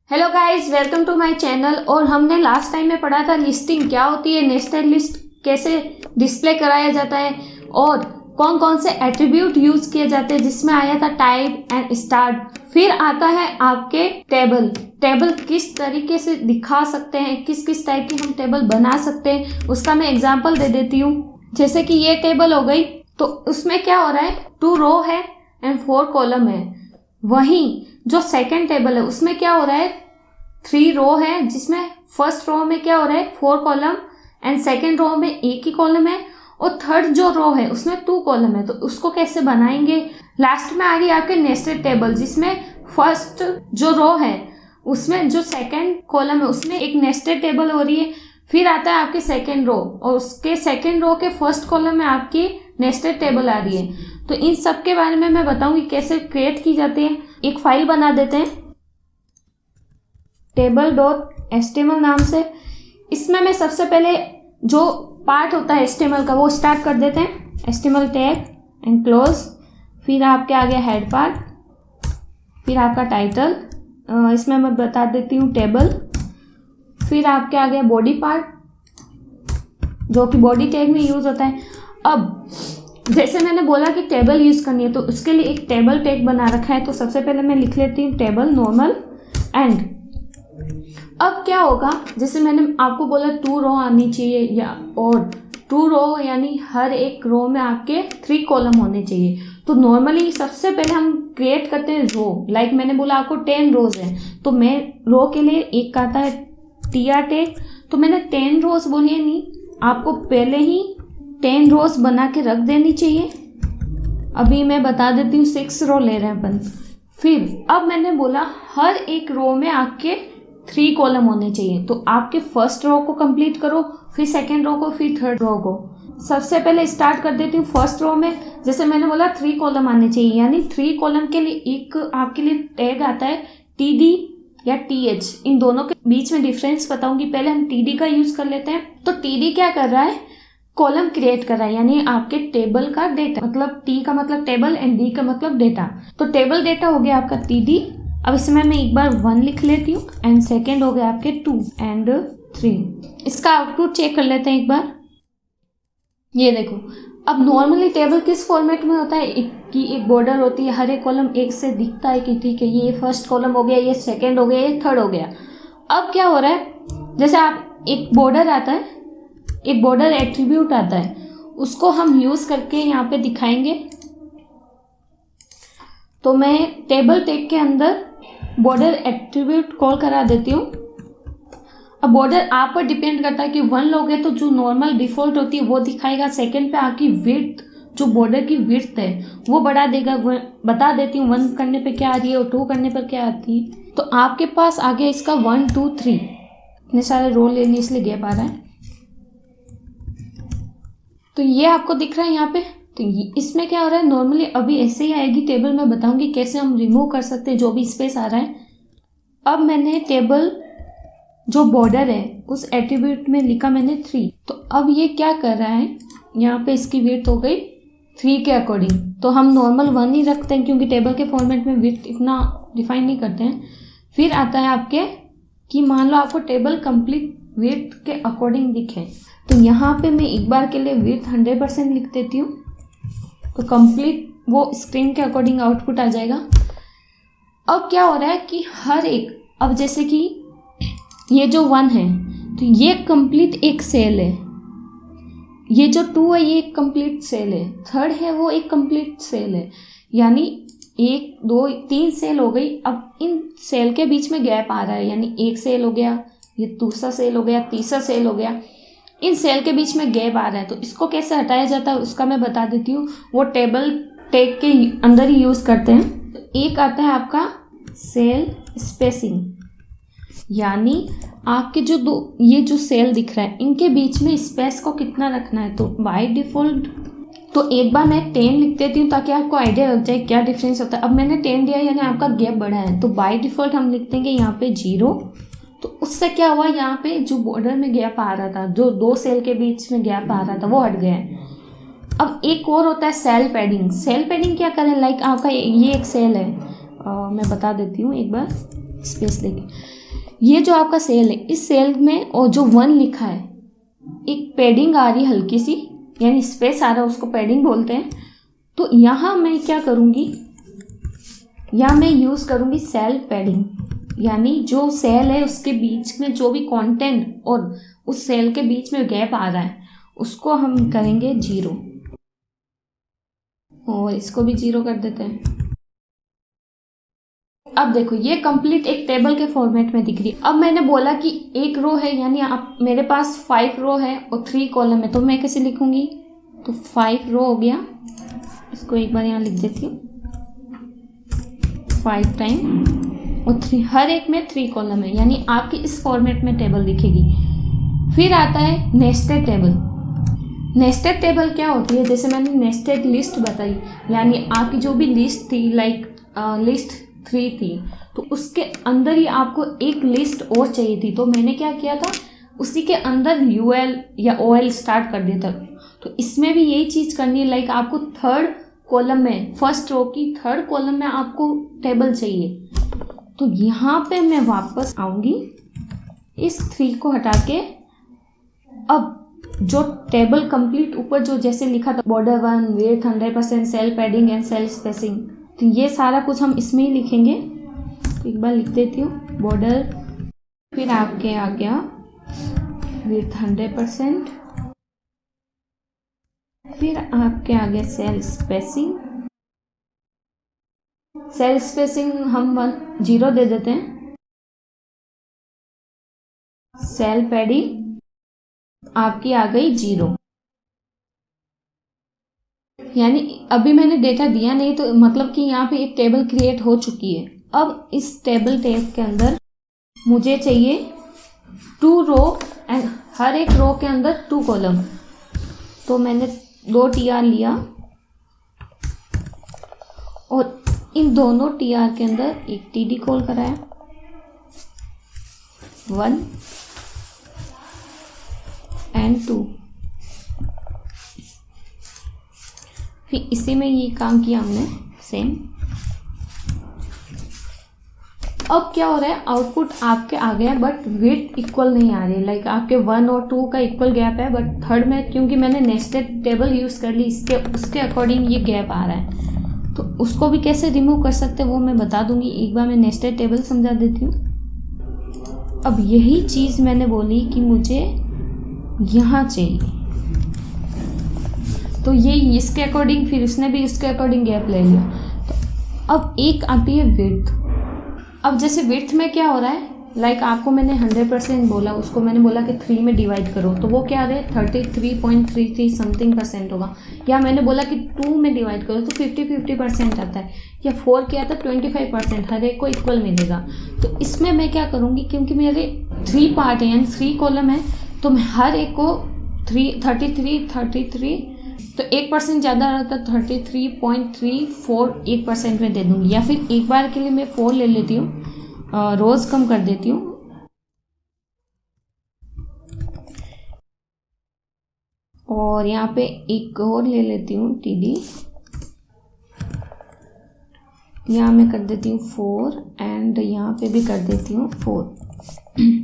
Hello guys, welcome to my channel. और हमने last time में पढ़ा था लिस्टिंग क्या होती है, नेस्टेड लिस्ट कैसे डिस्प्ले कराया जाता है और कौन कौन से एट्रीब्यूट यूज किए जाते हैं, जिसमें आया था टाइप एंड स्टार्ट। फिर आता है आपके टेबल किस तरीके से दिखा सकते हैं, किस किस टाइप की हम टेबल बना सकते हैं, उसका मैं एग्जांपल दे देती हूँ। जैसे कि ये टेबल हो गई, तो उसमें क्या हो रहा है, 2 रो है एंड 4 कॉलम है। वहीं जो सेकंड टेबल है उसमें क्या हो रहा है, 3 रो है, जिसमें फर्स्ट रो में क्या हो रहा है 4 कॉलम एंड सेकंड रो में एक ही कॉलम है, और थर्ड जो रो है उसमें 2 कॉलम है। तो उसको कैसे बनाएंगे। लास्ट में आ रही है आपके नेस्टेड टेबल, जिसमें फर्स्ट जो रो है उसमें जो सेकंड कॉलम है उसमें एक नेस्टेड टेबल हो रही है। फिर आता है आपके सेकंड रो, और उसके सेकंड रो के फर्स्ट कॉलम में आपकी नेस्टेड टेबल आ रही है। तो इन सब के बारे में मैं बताऊंगी कैसे क्रिएट की जाती है। एक फाइल बना देते हैं table.html नाम से। इसमें मैं सबसे पहले जो पार्ट होता है HTML का वो स्टार्ट कर देते हैं, HTML टैग एंड क्लोज। फिर आपके आ गया हेड पार्ट, फिर आपका टाइटल, इसमें मैं बता देती हूँ टेबल। फिर आपके आ गया बॉडी पार्ट, जो कि बॉडी टैग में यूज होता है। अब जैसे मैंने बोला कि टेबल यूज करनी है, तो उसके लिए एक टेबल टैग बना रखा है। तो सबसे पहले मैं लिख लेती हूँ टेबल नॉर्मल एंड। अब क्या होगा, जैसे मैंने आपको बोला 2 रो आनी चाहिए, या और 2 रो यानी हर एक रो में आपके 3 कॉलम होने चाहिए। तो नॉर्मली सबसे पहले हम क्रिएट करते हैं रो। लाइक मैंने बोला आपको 10 रोज है, तो मैं रो के लिए एक आता है tr टैग। तो मैंने 10 रोज बोली है, नहीं आपको पहले ही 10 रोज बना के रख देनी चाहिए। अभी मैं बता देती हूँ 6 रो ले रहे हैं अपन। फिर अब मैंने बोला हर एक रो में आपके 3 कॉलम होने चाहिए। तो आपके फर्स्ट रो को कंप्लीट करो, फिर सेकेंड रो को, फिर थर्ड रो को। सबसे पहले स्टार्ट कर देती हूँ फर्स्ट रो में। जैसे मैंने बोला 3 कॉलम आने चाहिए, यानी 3 कॉलम के लिए एक आपके लिए टैग आता है td या th। इन दोनों के बीच में डिफरेंस बताऊंगी। पहले हम td का यूज कर लेते हैं। तो td क्या कर रहा है, कॉलम क्रिएट कर रहा है, यानी आपके टेबल का डेटा। मतलब t का मतलब टेबल एंड d का मतलब डेटा। तो टेबल डेटा हो गया आपका td। अब इसमें मैं एक बार 1 लिख लेती हूँ एंड सेकेंड हो गया आपके 2 एंड 3। इसका आउटपुट चेक कर लेते हैं एक बार। ये देखो, अब नॉर्मली टेबल किस फॉर्मेट में होता है कि एक बॉर्डर होती है, हर एक कॉलम एक से दिखता है कि ठीक है ये फर्स्ट कॉलम हो गया, ये सेकेंड हो गया, ये थर्ड हो गया। अब क्या हो रहा है, जैसे आप एक बॉर्डर आता है, एक बॉर्डर एट्रीब्यूट आता है, उसको हम यूज करके यहाँ पे दिखाएंगे। तो मैं टेबल टैग के अंदर बॉर्डर एट्रीब्यूट कॉल करा देती हूँ। अब बॉर्डर आप पर डिपेंड करता है कि 1 लोगे तो जो नॉर्मल डिफॉल्ट होती है वो दिखाएगा। सेकंड पे आपकी विड्थ, जो बॉर्डर की विड्थ है वो बढ़ा देगा। बता देती हूँ 1 करने पे क्या आ रही है और 2 करने पर क्या आती है। तो आपके पास आ गया इसका 1 2 3। इतने सारे रो लेने इसलिए गैप आ रहा है। तो ये आपको दिख रहा है यहाँ पे। तो इसमें क्या हो रहा है, नॉर्मली अभी ऐसे ही आएगी टेबल। मैं बताऊंगी कैसे हम रिमूव कर सकते हैं जो भी स्पेस आ रहा है। अब मैंने टेबल जो बॉर्डर है उस एट्रीब्यूट में लिखा मैंने 3। तो अब ये क्या कर रहा है, यहाँ पे इसकी विड्थ हो गई 3 के अकॉर्डिंग। तो हम नॉर्मल 1 ही रखते हैं क्योंकि टेबल के फॉर्मेट में विड्थ इतना डिफाइन नहीं करते हैं। फिर आता है आपके कि मान लो आपको टेबल कंप्लीट विड्थ के अकॉर्डिंग दिखे, तो यहाँ पे मैं एक बार के लिए विड्थ 100% लिख देती हूँ। तो कंप्लीट वो स्क्रीन के अकॉर्डिंग आउटपुट आ जाएगा। अब क्या हो रहा है कि हर एक, अब जैसे कि ये जो 1 है तो ये कंप्लीट एक सेल है, ये जो 2 है ये एक कंप्लीट सेल है, थर्ड है वो एक कंप्लीट सेल है, यानी 1 2 3 सेल हो गई। अब इन सेल के बीच में गैप आ रहा है, यानी एक सेल हो गया, ये दूसरा सेल हो गया, तीसरा सेल हो गया, इन सेल के बीच में गैप आ रहा है। तो इसको कैसे हटाया जाता है उसका मैं बता देती हूँ। वो टेबल टैग के अंदर ही यूज करते हैं। तो एक आता है आपका सेल स्पेसिंग, यानी आपके जो ये जो सेल दिख रहा है इनके बीच में स्पेस को कितना रखना है। तो बाय डिफॉल्ट तो एक बार मैं 10 लिख देती हूँ ताकि आपको आइडिया लग जाए क्या डिफरेंस होता है। अब मैंने 10 दिया यानी आपका गैप बढ़ा है, तो बाय डिफॉल्ट हम लिख देंगे यहाँ पे 0। तो उससे क्या हुआ, यहाँ पे जो बॉर्डर में गैप आ रहा था, जो 2 सेल के बीच में गैप आ रहा था वो हट गया है। अब एक और होता है सेल पैडिंग। सेल पैडिंग क्या करें, लाइक आपका ये एक सेल है, मैं बता देती हूँ एक बार। स्पेस लेके। ये जो आपका सेल है, इस सेल में और जो 1 लिखा है, एक पैडिंग आ रही है हल्की सी, यानी स्पेस आ रहा है, उसको पैडिंग बोलते हैं। तो यहाँ मैं क्या करूँगी, यहाँ मैं यूज़ करूँगी सेल पैडिंग, यानी जो सेल है उसके बीच में जो भी कंटेंट और उस सेल के बीच में गैप आ रहा है उसको हम करेंगे 0, और इसको भी 0 कर देते हैं। अब देखो ये कंप्लीट एक टेबल के फॉर्मेट में दिख रही है। अब मैंने बोला कि एक रो है, यानी आप मेरे पास 5 रो है और 3 कॉलम है, तो मैं कैसे लिखूंगी, तो 5 रो हो गया, इसको एक बार यहाँ लिख देती हूँ, 5 टाइम और 3, हर एक में 3 कॉलम है, यानी आपकी इस फॉर्मेट में टेबल दिखेगी। फिर आता है नेस्टेड टेबल। नेस्टेड टेबल क्या होती है, जैसे मैंने नेस्टेड लिस्ट बताई, यानी आपकी जो भी लिस्ट थी, लाइक लिस्ट 3 थी, तो उसके अंदर ही आपको एक लिस्ट और चाहिए थी, तो मैंने क्या किया था, उसी के अंदर UL या OL स्टार्ट कर दिया था। तो इसमें भी यही चीज़ करनी है, लाइक आपको 3rd कॉलम में, फर्स्ट रो की 3rd कॉलम में आपको टेबल चाहिए। तो यहाँ पे मैं वापस आऊँगी, इस 3 को हटा के, अब जो टेबल कंप्लीट ऊपर जो जैसे लिखा था border 1, width 100%, cell padding and cell spacing, तो ये सारा कुछ हम इसमें ही लिखेंगे। तो एक बार लिख देती हूँ बॉर्डर, फिर आपके आ गया विड्थ 100%, फिर आपके आ गया सेल स्पेसिंग। सेल स्पेसिंग हम 0 दे देते हैं। सेल पैडिंग आपकी आ गई 0, यानी अभी मैंने डेटा दिया नहीं, तो मतलब कि यहाँ पे एक टेबल क्रिएट हो चुकी है। अब इस टेबल टैब के अंदर मुझे चाहिए 2 रो एंड हर एक रो के अंदर 2 कॉलम। तो मैंने 2 TR लिया और इन दोनों TR के अंदर एक TD कॉल कराया, 1 एंड 2। फिर इसी में ये काम किया हमने सेम। अब क्या हो रहा है, आउटपुट आपके आ गया, बट विड्थ इक्वल नहीं आ रही, लाइक आपके 1 और 2 का इक्वल गैप है, बट 3rd में क्योंकि मैंने नेस्टेड टेबल यूज़ कर ली, इसके उसके अकॉर्डिंग ये गैप आ रहा है। तो उसको भी कैसे रिमूव कर सकते हैं वो मैं बता दूंगी, एक बार मैं नेस्टेड टेबल समझा देती हूँ। अब यही चीज़ मैंने बोली कि मुझे यहाँ चाहिए, तो ये इसके अकॉर्डिंग, फिर उसने भी इसके अकॉर्डिंग गैप ले लिया। तो अब एक आती है विड्थ। अब जैसे विड्थ में क्या हो रहा है, लाइक आपको मैंने 100% बोला, उसको मैंने बोला कि 3 में डिवाइड करो, तो वो क्या आ रहा है 33.33 समथिंग % होगा। या मैंने बोला कि 2 में डिवाइड करो तो 50-50% आता है, या 4 क्या आता है 25%, हर एक को इक्वल मिलेगा। तो इसमें मैं क्या करूँगी, क्योंकि मेरे 3 पार्ट है यानी 3 कॉलम है, तो मैं हर एक को 33 तो 1% ज़्यादा रहता है, 33.34 1% में दे दूँगी, या फिर एक बार के लिए मैं 4 ले लेती हूँ, रोज़ कम कर देती हूँ। और यहाँ पे एक और ले लेती हूँ TD, यहाँ मैं कर देती हूँ 4 एंड यहाँ पे भी कर देती हूँ 4।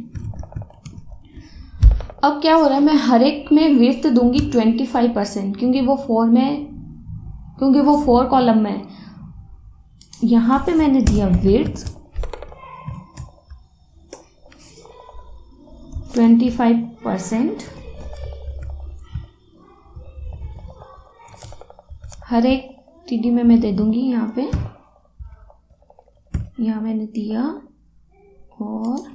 अब क्या हो रहा है, मैं हर एक में विड्थ दूंगी 25%, क्योंकि वो 4 कॉलम में है। यहाँ पे मैंने दिया विड्थ 25%, हर एक TD में मैं दे दूंगी। यहाँ पे यहाँ मैंने दिया, और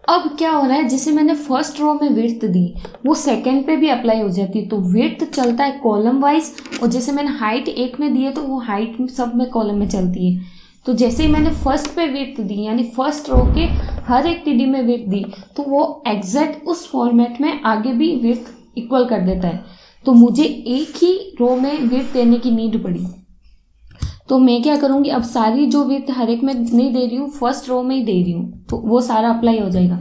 अब क्या हो रहा है, जैसे मैंने फर्स्ट रो में विड्थ दी वो सेकंड पे भी अप्लाई हो जाती है, तो विड्थ चलता है कॉलम वाइज, और जैसे मैंने हाइट एक में दी है तो वो हाइट सब में कॉलम में चलती है। तो जैसे ही मैंने फर्स्ट पे विड्थ दी, यानी फर्स्ट रो के हर एक TD में विड्थ दी, तो वो एग्जैक्ट उस फॉर्मेट में आगे भी विड्थ इक्वल कर देता है। तो मुझे एक ही रो में विड्थ देने की नीड पड़ी, तो मैं क्या करूँगी, अब सारी जो विड्थ हर एक में नहीं दे रही हूँ, फर्स्ट रो में ही दे रही हूँ, तो वो सारा अप्लाई हो जाएगा।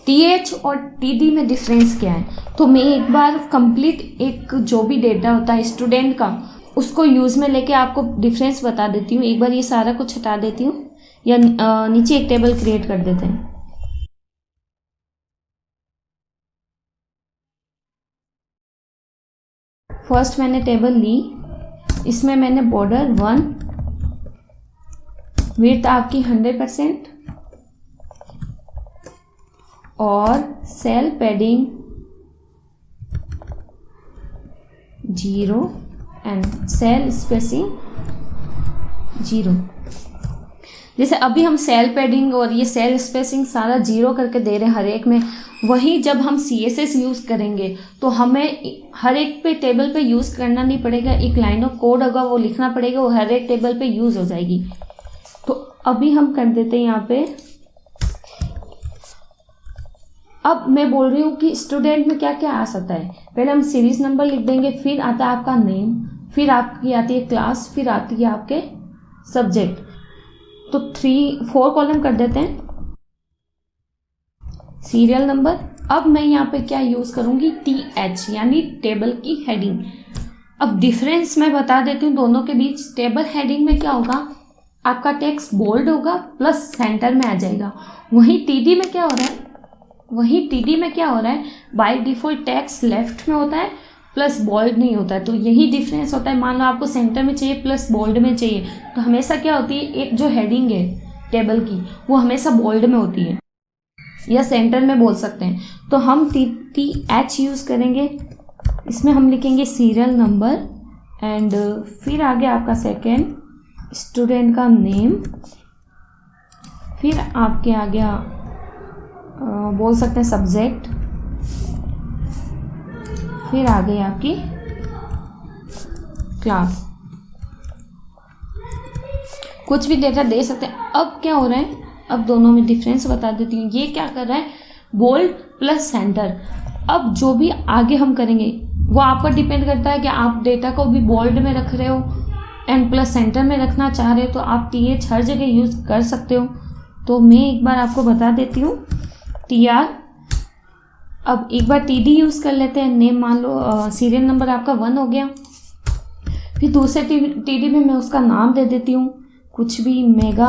TH और TD में डिफरेंस क्या है, तो मैं एक बार कंप्लीट एक जो भी डेटा होता है स्टूडेंट का, उसको यूज़ में लेके आपको डिफरेंस बता देती हूँ। एक बार ये सारा कुछ हटा देती हूँ, या नीचे एक टेबल क्रिएट कर देते हैं। फर्स्ट मैंने टेबल ली, इसमें मैंने बॉर्डर 1, विड्थ आपकी 100% और cell padding 0 and cell spacing 0। जैसे अभी हम सेल पैडिंग और ये सेल स्पेसिंग सारा 0 करके दे रहे हैं हर एक में, वही जब हम CSS यूज़ करेंगे तो हमें हर एक पे टेबल पे यूज़ करना नहीं पड़ेगा, एक लाइन ऑफ कोड होगा वो लिखना पड़ेगा, वो हर एक टेबल पे यूज़ हो जाएगी। तो अभी हम कर देते हैं यहाँ पे। अब मैं बोल रही हूँ कि स्टूडेंट में क्या क्या आ सकता है। पहले हम सीरीज नंबर लिख देंगे, फिर आता है आपका नेम, फिर आपकी आती है क्लास, फिर आती है आपके सब्जेक्ट। तो 4 कॉलम कर देते हैं। सीरियल नंबर, अब मैं यहाँ पे क्या यूज़ करूँगी, TH यानी टेबल की हेडिंग। अब डिफरेंस मैं बता देती हूँ दोनों के बीच। टेबल हेडिंग में क्या होगा, आपका टेक्स्ट बोल्ड होगा प्लस सेंटर में आ जाएगा। वहीं TD में क्या हो रहा है, बाय डिफॉल्ट टेक्स्ट लेफ्ट में होता है प्लस बोल्ड नहीं होता है। तो यही डिफरेंस होता है। मान लो आपको सेंटर में चाहिए प्लस बोल्ड में चाहिए, तो हमेशा क्या होती है, एक जो हेडिंग है टेबल की वो हमेशा बोल्ड में होती है या सेंटर में बोल सकते हैं। तो हम TH यूज़ करेंगे। इसमें हम लिखेंगे सीरियल नंबर एंड फिर आगे आपका सेकेंड स्टूडेंट का नेम, फिर आपके आ गया बोल सकते हैं सब्जेक्ट, फिर आ गई आपकी क्लास। कुछ भी डेटा दे सकते हैं। अब क्या हो रहा है, अब दोनों में डिफरेंस बता देती हूँ। ये क्या कर रहा है, बोल्ड प्लस सेंटर। अब जो भी आगे हम करेंगे वो आप पर डिपेंड करता है कि आप डेटा को भी बोल्ड में रख रहे हो एंड प्लस सेंटर में रखना चाह रहे हो, तो आप TH हर जगह यूज़ कर सकते हो। तो मैं एक बार आपको बता देती हूँ TR। अब एक बार TD यूज़ कर लेते हैं। नेम मान लो सीरियल नंबर आपका 1 हो गया, फिर दूसरे TD में मैं उसका नाम दे देती हूँ कुछ भी, मेगा,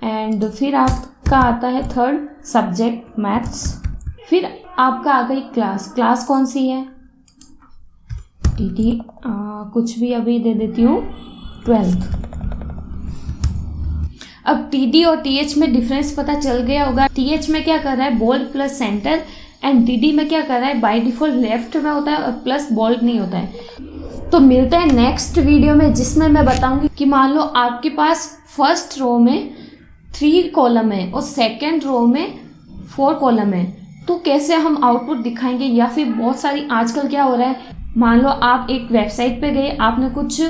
एंड फिर आपका आता है थर्ड सब्जेक्ट मैथ्स, फिर आपका आ गई क्लास कौन सी है TD कुछ भी अभी दे देती हूँ 12th। अब TD और TH में डिफरेंस पता चल गया होगा। TH में क्या कर रहा है, bold plus center, and TD में क्या कर रहा है, बाय डिफॉल्ट लेफ्ट में होता है और प्लस बोल्ड नहीं होता है। तो मिलते हैं नेक्स्ट वीडियो में, जिसमें मैं बताऊंगी कि मान लो आपके पास फर्स्ट रो में 3 कॉलम है और सेकेंड रो में 4 कॉलम है, तो कैसे हम आउटपुट दिखाएंगे। या फिर बहुत सारी आजकल क्या हो रहा है, मान लो आप एक वेबसाइट पे गए, आपने कुछ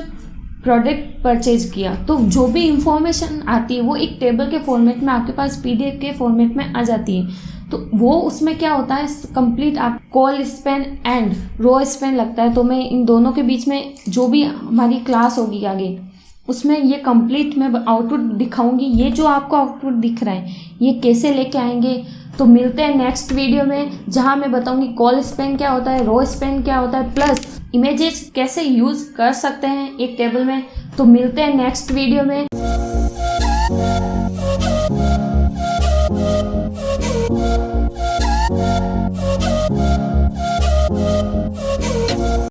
प्रोडक्ट परचेज किया, तो जो भी इंफॉर्मेशन आती है वो एक टेबल के फॉर्मेट में आपके पास PDF के फॉर्मेट में आ जाती है। तो वो उसमें क्या होता है, कंप्लीट आप col span and row span लगता है। तो मैं इन दोनों के बीच में जो भी हमारी क्लास होगी आगे, उसमें ये कंप्लीट मैं आउटपुट दिखाऊंगी। ये जो आपको आउटपुट दिख रहा है ये कैसे लेके आएंगे, तो मिलते हैं नेक्स्ट वीडियो में, जहां मैं बताऊंगी कॉल स्पेन क्या होता है, रो स्पेन क्या होता है, प्लस इमेजेस कैसे यूज कर सकते हैं एक टेबल में। तो मिलते हैं नेक्स्ट वीडियो में।